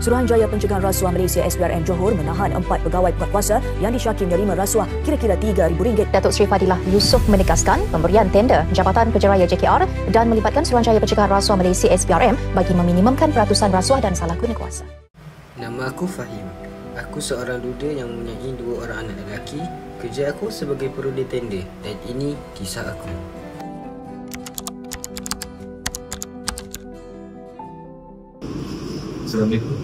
Suruhanjaya Pencegahan Rasuah Malaysia SPRM Johor menahan 4 pegawai berkuasa yang disyaki menerima rasuah kira-kira RM3,000. Datuk Seri Fadilah Yusof menegaskan pemberian tender Jabatan Pejeraya JKR dan melibatkan Suruhanjaya Pencegahan Rasuah Malaysia SPRM bagi meminimumkan peratusan rasuah dan salah guna kuasa. Nama aku Fahim. Aku seorang duda yang mempunyai 2 orang anak lelaki. Kerja aku sebagai perundi tender dan ini kisah aku. Assalamualaikum.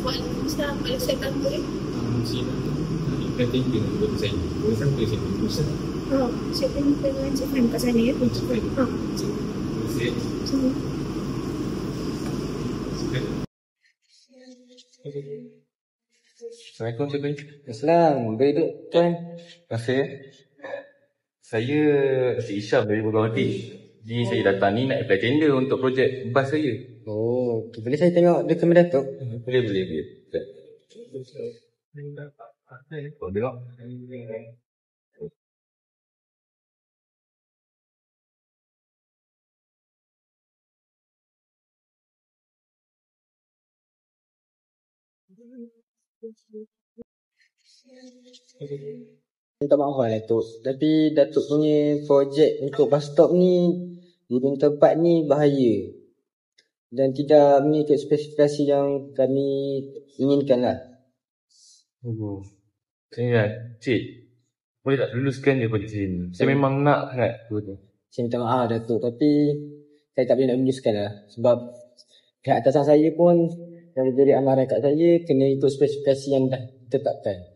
Waalaikumsalam. Kalau saya tahu boleh? Sila ikan tender buat saya. Boleh sampai saya tulisan. Saya tanya dengan Encik Fan kat sana ya. Encik Fan. Boleh saya? Sini. Assalamualaikum Encik Fan. Assalam. Boleh duduk kan? Terima kasih. Saya Encik Isyam dari Bogawati. Jadi saya datang ni nak apply tender untuk projek bas saya. Oh, boleh saya tengok dokumen Datuk? Boleh. Kau tengok. Minta maaf lah Datuk. Tapi Datuk punya projek untuk bus stop ni di tempat ni bahaya. Dan tidak mengikut spesifikasi yang kami inginkan lah. Saya Cik, boleh tak luluskan je projek saya ni? Saya memang nak sangat tu. Saya minta maaf Datuk, tapi saya tak boleh nak meneruskan lah. Sebab pihak atasan saya pun yang menjadi amaran kat saya kena ikut spesifikasi yang dah ditetapkan.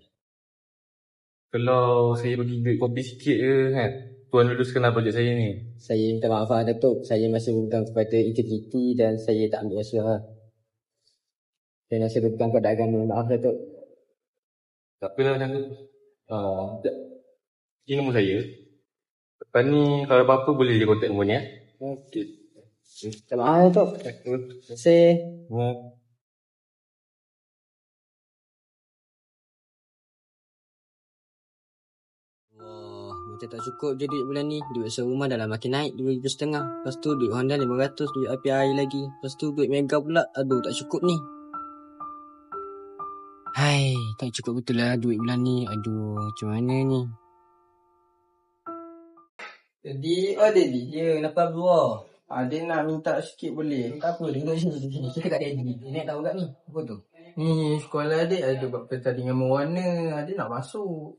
Kalau saya bagi duit kopi sikit je kan, Tuan luluskanlah projek saya ni. Saya minta maaf lah Datuk. Saya masih berpegang kepada integriti dan saya tak ambil rasuah lah. Saya masih berpegang kepada agama. Maaf Datuk. Tak apalah macam tu. Ini nombor saya. Lepas ni kalau apa-apa boleh je kontak nombor ni ya. Okey. Minta maaf Datuk. Terima kasih. Wah, macam tak cukup je duit bulan ni. Duit sewa rumah dah lah makin naik RM2,500. Lepas tu duit Honda RM500, duit api air lagi. Lepas tu duit Mega pula. Aduh, tak cukup ni. Hai, tak cukup betul lah duit bulan ni. Aduh, macam mana ni? Daddy. Ya, kenapa keluar? Dia nak minta sikit boleh? Tak apa, dia duduk sini. Kita kat Daddy. Dia nak tahu kat ni. Apa tu? Ni sekolah adik ada buat pertandingan mewarna. Adik nak masuk.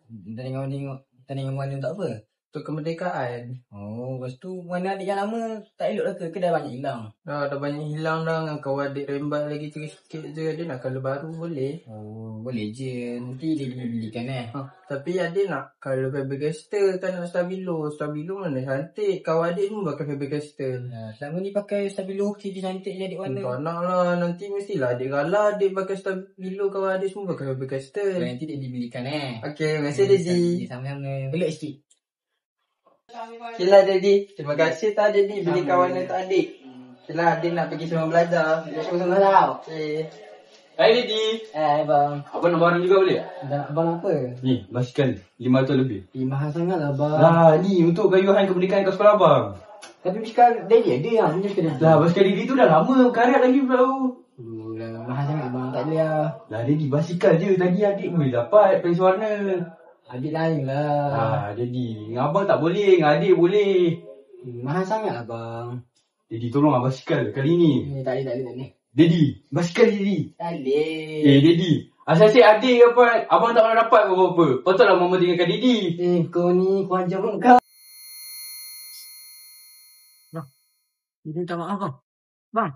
Tandingan warna untuk apa? Untuk kemerdekaan. Oh, lepas tu warna adik yang lama tak elok lah ke dah banyak hilang? Dah banyak hilang dah. Dengan kawan adik rembat lagi sikit je. Adik nak colour baru boleh? Oh, boleh je. Nanti dia belikan Tapi adik nak colour Faber-Castell. Tak nak Stabilo. Stabilo mana cantik. Kawan adik semua pakai Faber-Castell. Selama ni pakai Stabilo okey je cantik je adik warna. Tak nak lah. Nanti mestilah adik kalah. Adik pakai Stabilo. Kawan adik semua pakai Faber-Castell. Nanti dia dibelikan Okey, terima kasih Daddy. Sama-sama. Belok sikit. Okay lah Daddy. Terima kasih tak Daddy beli kawan untuk adik. Okay lah, adik nak pergi semua belajar. Sama-sama tau. Okay. Hai Daddy. Bang. Abang nak barang juga boleh tak? Abang apa? Ni, basikal RM500 lebih. Mahal sangat lah bang. Lah, ni untuk kayuhan kemerdekaan kat sekolah abang. Tapi basikal Daddy ada yang punya kena. Lah, basikal Daddy tu dah lama karat lagi pula tu. Mahal sangat bang. Tak boleh lah. Lah Daddy, basikal je tadi adik boleh dapat peris warna. Adik lain lah. Daddy, dengan abang tak boleh, dengan adik boleh. Mahal sangat lah bang. Daddy, tolong lah basikal kali ni. Tak boleh. Daddy, basikal Daddy. Tak boleh. Daddy, asal-asal adik dapat, abang tak pernah dapat apa-apa. Patutlah mama tinggalkan Daddy. Kau ni kau ajar pun kau. Bang, dia minta maaf bang. Bang.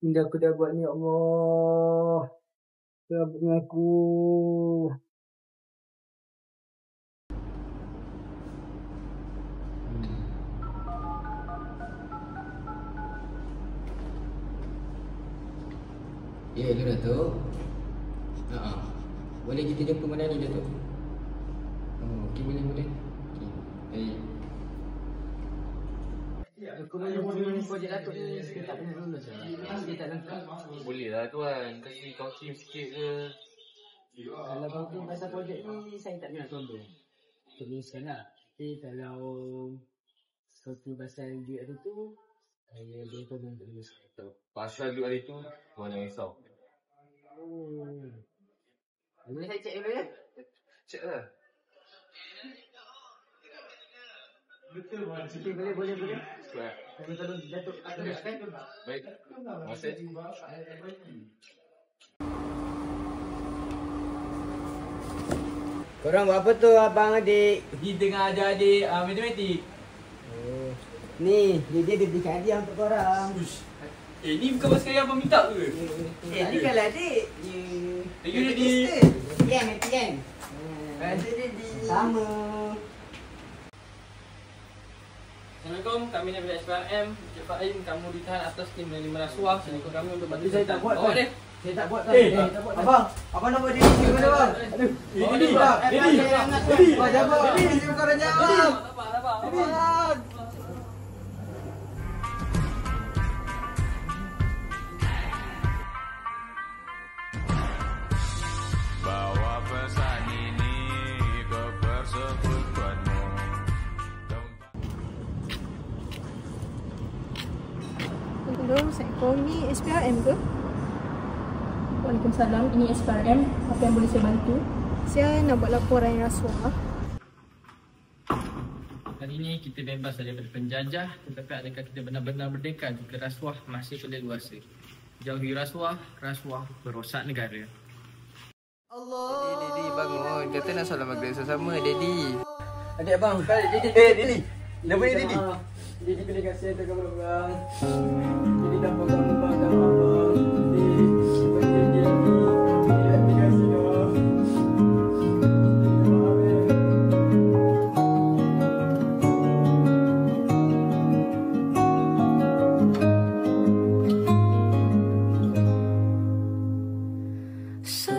Benda aku dah buat ni, ya Allah. Sabarkan aku. Ya, hello Datuk. Boleh kita jumpa mana ni Datuk? Okey, boleh. Okey. Baik. Aku boleh projek Datuk ni sikit tak dulu saja. Dia tak lengkap. Boleh lah tuan, kasi counseling sikit ke. Kalau bang pasal projek ni saya tak nak sombong. Teruskan lah. Tapi kalau sesuatu pasal duit tu Pasal duit hari tu, tuan jangan risau. Boleh saya cek dulu ya? Cek lah. Okey, boleh. Square. Datuk. Baik. Terima kasih. Korang buat apa tu abang adik? Pergi tengah ajar adik matematik. Ni, dia berikan hadiah untuk korang. Ni bukan pas kaya abang minta ke? Ni kalau adik. Thank you, Daddy. Happy kan? Adik Daddy. Sama. Assalamualaikum, kami dari SPRM. Encik Fahim, kamu ditahan atas tim menerima rasuah. Silakan kami untuk bantu. Saya tak buat Bawa kan? dia. Saya tak buat kan? Tak buat. Abang nak buat diri ke mana bang? Daddy. Abang jawab. Diri korang jawab. Tak apa. Bawa pesan ini ke persekutuanmu. Hello, Assalamualaikum. Ni SPRM ke? Waalaikumsalam, ini SPRM. Apa yang boleh saya bantu? Saya nak buat laporan rasuah. Hari ini kita bebas daripada penjajah, tetapi adakah kita benar-benar merdeka jika rasuah masih berleluasa? Jauhi rasuah merosak negara. Daddy bangun. Kata nak solat maghrib sama Daddy. Adik abang. Daddy. Nama dia Daddy. Daddy pilih kasih tu kamu bang. Daddy dah pegang abang. Daddy. Terima kasih dong. So